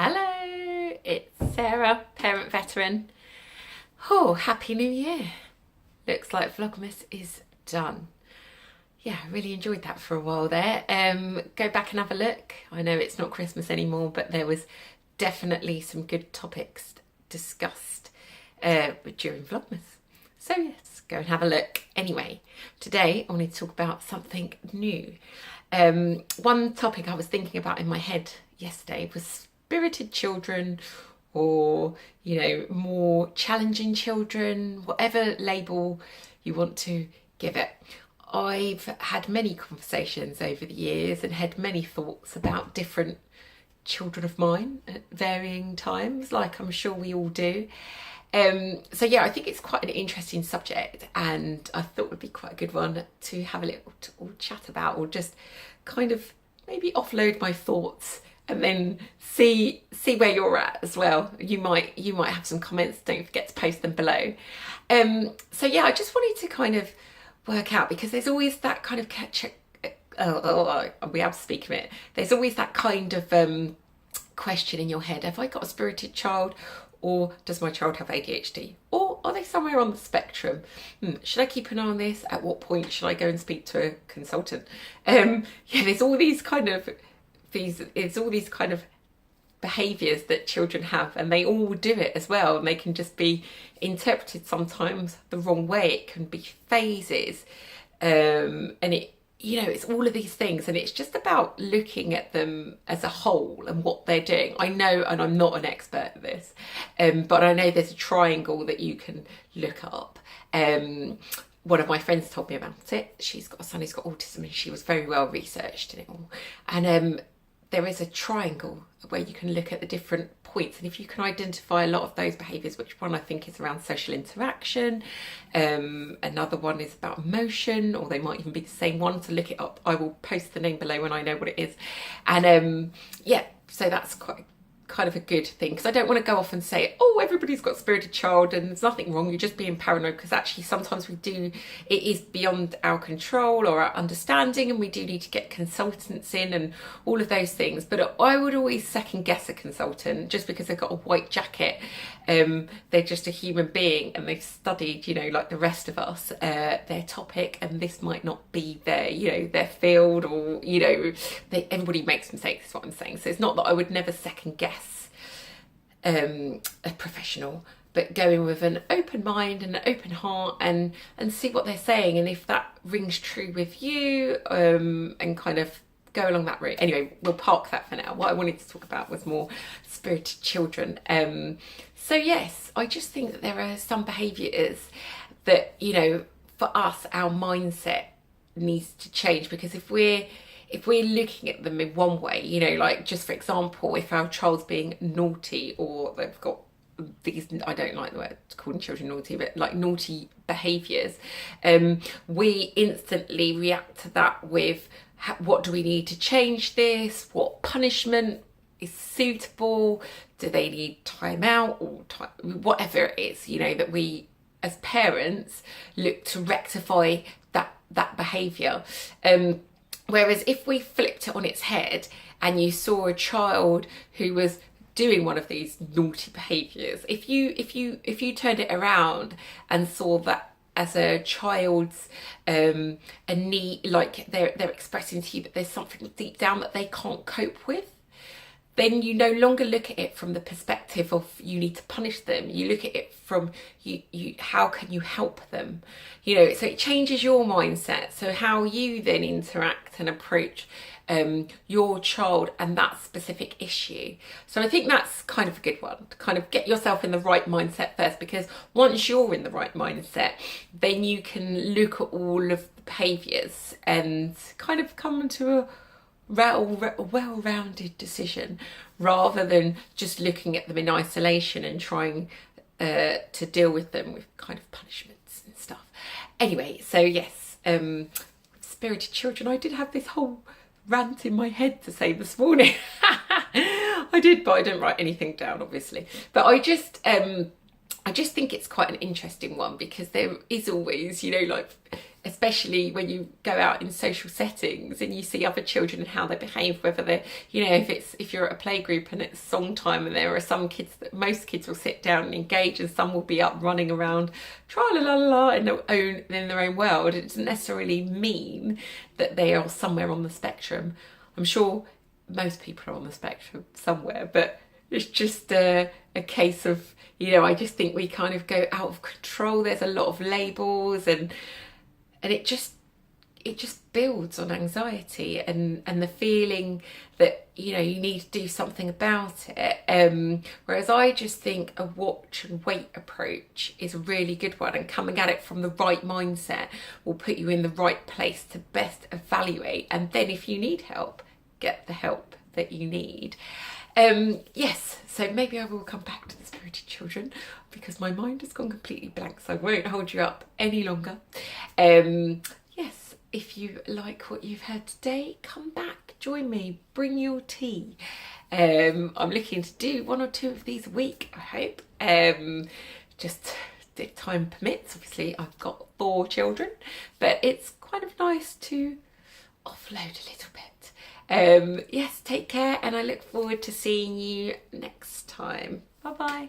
Hello, it's Sarah, parent veteran. Oh, happy new year. Looks like Vlogmas is done. Yeah, I really enjoyed that for a while there. Go back and have a look. I know it's not Christmas anymore, but there was definitely some good topics discussed during Vlogmas. So yes, go and have a look. Anyway, today I wanted to talk about something new. One topic I was thinking about in my head yesterday was spirited children, or more challenging children, whatever label you want to give it. I've had many conversations over the years and had many thoughts about different children of mine at varying times, like I'm sure we all do. So yeah, I think it's quite an interesting subject, and I thought it would be quite a good one to have a little chat about, or just kind of maybe offload my thoughts and then see where you're at as well. You might have some comments. Don't forget to post them below. So yeah, I just wanted to kind of work out, because there's always that kind of we have to speak of it. There's always that kind of question in your head: have I got a spirited child, or does my child have ADHD, or are they somewhere on the spectrum? Should I keep an eye on this? At what point should I go and speak to a consultant? Yeah, there's all these kind of behaviours that children have, and they all do it as well, and they can just be interpreted sometimes the wrong way. It can be phases, and it's all of these things, and it's just about looking at them as a whole and what they're doing. I know, and I'm not an expert at this, but I know there's a triangle that you can look up. One of my friends told me about it. She's got a son who's got autism, and she was very well researched in it all. And there is a triangle where you can look at the different points, and if you can identify a lot of those behaviours, which one I think is around social interaction, another one is about emotion, or they might even be the same one. To look it up, I will post the name below when I know what it is. And yeah, so that's quite kind of a good thing, because I don't want to go off and say, oh, everybody's got a spirited child and there's nothing wrong, you're just being paranoid, because actually sometimes it is beyond our control or our understanding, and we do need to get consultants in and all of those things. But I would always second guess a consultant just because they've got a white jacket. They're just a human being, and they've studied, like the rest of us, their topic, and this might not be their field, or everybody makes mistakes, is what I'm saying. So it's not that I would never second guess a professional, but go in with an open mind and an open heart, and see what they're saying, and if that rings true with you, and kind of go along that route. Anyway, we'll park that for now. What I wanted to talk about was more spirited children. So yes, I just think that there are some behaviours that, for us, our mindset needs to change, because if we're looking at them in one way, like, just for example, if our child's being naughty, or they've got these, I don't like the word calling children naughty, but like naughty behaviours, we instantly react to that with, what do we need to change this? What punishment is suitable? Do they need time out, or whatever it is, that we as parents look to rectify that behaviour. Whereas if we flipped it on its head, and you saw a child who was doing one of these naughty behaviours, if you turned it around and saw that as a child's a need, like they're expressing to you that there's something deep down that they can't cope with, then you no longer look at it from the perspective of you need to punish them. You look at it from how can you help them? So it changes your mindset. So how you then interact and approach your child and that specific issue. So I think that's kind of a good one, to kind of get yourself in the right mindset first, because once you're in the right mindset, then you can look at all of the behaviours and kind of come to a well-rounded decision, rather than just looking at them in isolation and trying to deal with them with kind of punishments and stuff. Anyway, so yes, spirited children, I did have this whole rant in my head to say this morning. I did, but I didn't write anything down, obviously. But I I just think it's quite an interesting one, because there is always, you know, like, especially when you go out in social settings and you see other children and how they behave, whether they're, you know, if you're at a playgroup and it's song time, and there are some kids that, most kids will sit down and engage, and some will be up running around tra la la la in their own world. It doesn't necessarily mean that they are somewhere on the spectrum. I'm sure most people are on the spectrum somewhere, but it's just a case of, you know, I just think we kind of go out of control. There's a lot of labels, and it just builds on anxiety and the feeling that, you know, you need to do something about it. Whereas I just think a watch and wait approach is a really good one, and coming at it from the right mindset will put you in the right place to best evaluate, and then if you need help, get the help that you need. Yes, so maybe I will come back to the spirited children, because my mind has gone completely blank, so I won't hold you up any longer. Yes, if you like what you've heard today, come back, join me, bring your tea. I'm looking to do 1 or 2 of these a week, I hope. Just if time permits. Obviously I've got 4 children, but it's kind of nice to offload a little bit. Yes, take care, and I look forward to seeing you next time. Bye bye.